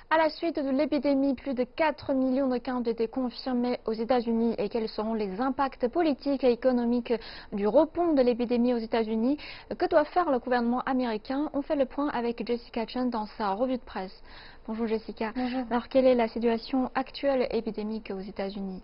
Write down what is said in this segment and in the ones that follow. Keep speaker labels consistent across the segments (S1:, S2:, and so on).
S1: À la suite de l'épidémie, plus de 4 millions de cas ont été confirmés aux États-Unis. Et quels seront les impacts politiques et économiques du rebond de l'épidémie aux États-Unis? Que doit faire le gouvernement américain? On fait le point avec Jessica Chen dans sa revue de presse. Bonjour Jessica.
S2: Bonjour.
S1: Alors quelle est la situation actuelle épidémique aux États-Unis?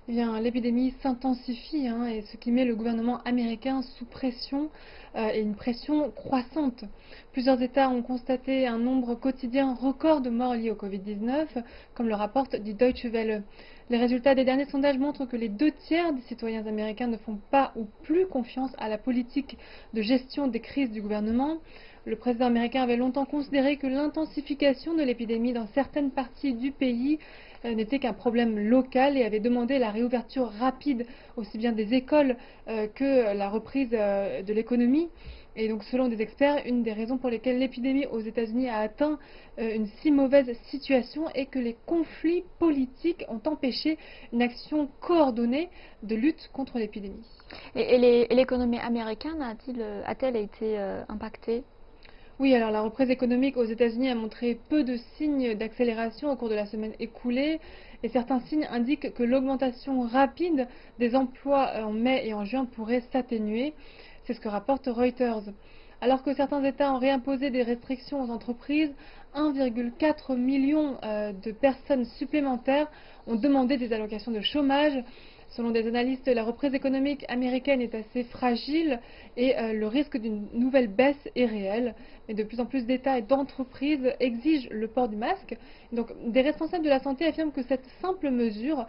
S2: Eh bien, l'épidémie s'intensifie, et ce qui met le gouvernement américain sous pression et une pression croissante. Plusieurs États ont constaté un nombre quotidien record de morts liés au Covid-19, comme le rapporte Die Deutsche Welle. Les résultats des derniers sondages montrent que les 2 tiers des citoyens américains ne font pas ou plus confiance à la politique de gestion des crises du gouvernement. Le président américain avait longtemps considéré que l'intensification de l'épidémie dans certaines parties du pays n'était qu'un problème local et avait demandé la réouverture rapide aussi bien des écoles que la reprise de l'économie. Et donc, selon des experts, une des raisons pour lesquelles l'épidémie aux États-Unis a atteint une si mauvaise situation est que les conflits politiques ont empêché une action coordonnée de lutte contre l'épidémie.
S1: Et l'économie américaine a-t-elle été impactée?
S2: Oui, alors la reprise économique aux États-Unis a montré peu de signes d'accélération au cours de la semaine écoulée et certains signes indiquent que l'augmentation rapide des emplois en mai et en juin pourrait s'atténuer. C'est ce que rapporte Reuters. Alors que certains États ont réimposé des restrictions aux entreprises, 1,4 million de personnes supplémentaires ont demandé des allocations de chômage. Selon des analystes, la reprise économique américaine est assez fragile et le risque d'une nouvelle baisse est réel. Mais de plus en plus d'États et d'entreprises exigent le port du masque. Donc, des responsables de la santé affirment que cette simple mesure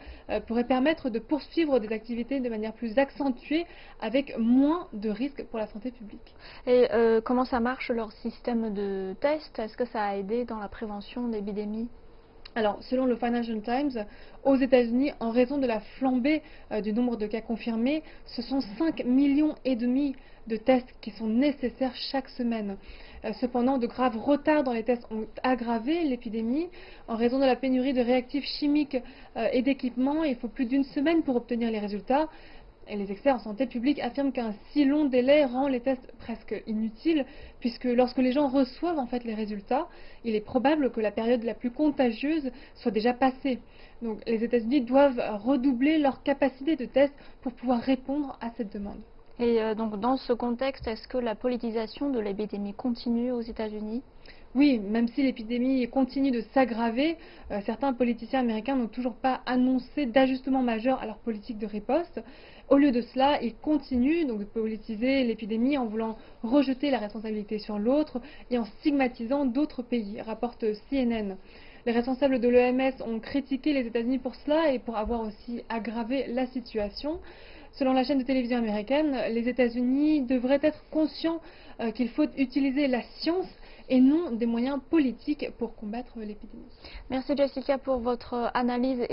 S2: pourrait permettre de poursuivre des activités de manière plus accentuée avec moins de risques pour la santé publique.
S1: Et comment ça marche leur système de test? Est-ce que ça a aidé dans la prévention d'épidémies?
S2: Alors, selon le Financial Times, aux États-Unis, en raison de la flambée du nombre de cas confirmés, ce sont 5,5 millions de tests qui sont nécessaires chaque semaine. Cependant, de graves retards dans les tests ont aggravé l'épidémie. En raison de la pénurie de réactifs chimiques et d'équipements, il faut plus d'une semaine pour obtenir les résultats. Et les experts en santé publique affirment qu'un si long délai rend les tests presque inutiles, puisque lorsque les gens reçoivent en fait les résultats, il est probable que la période la plus contagieuse soit déjà passée. Donc les États-Unis doivent redoubler leur capacité de test pour pouvoir répondre à cette demande.
S1: Et donc dans ce contexte, est-ce que la politisation de l'épidémie continue aux États-Unis?
S2: Oui, même si l'épidémie continue de s'aggraver, certains politiciens américains n'ont toujours pas annoncé d'ajustement majeur à leur politique de riposte. Au lieu de cela, ils continuent donc de politiser l'épidémie en voulant rejeter la responsabilité sur l'autre et en stigmatisant d'autres pays, rapporte CNN. Les responsables de l'OMS ont critiqué les États-Unis pour cela et pour avoir aussi aggravé la situation. Selon la chaîne de télévision américaine, les États-Unis devraient être conscients qu'il faut utiliser la science et non des moyens politiques pour combattre l'épidémie.
S1: Merci Jessica pour votre analyse.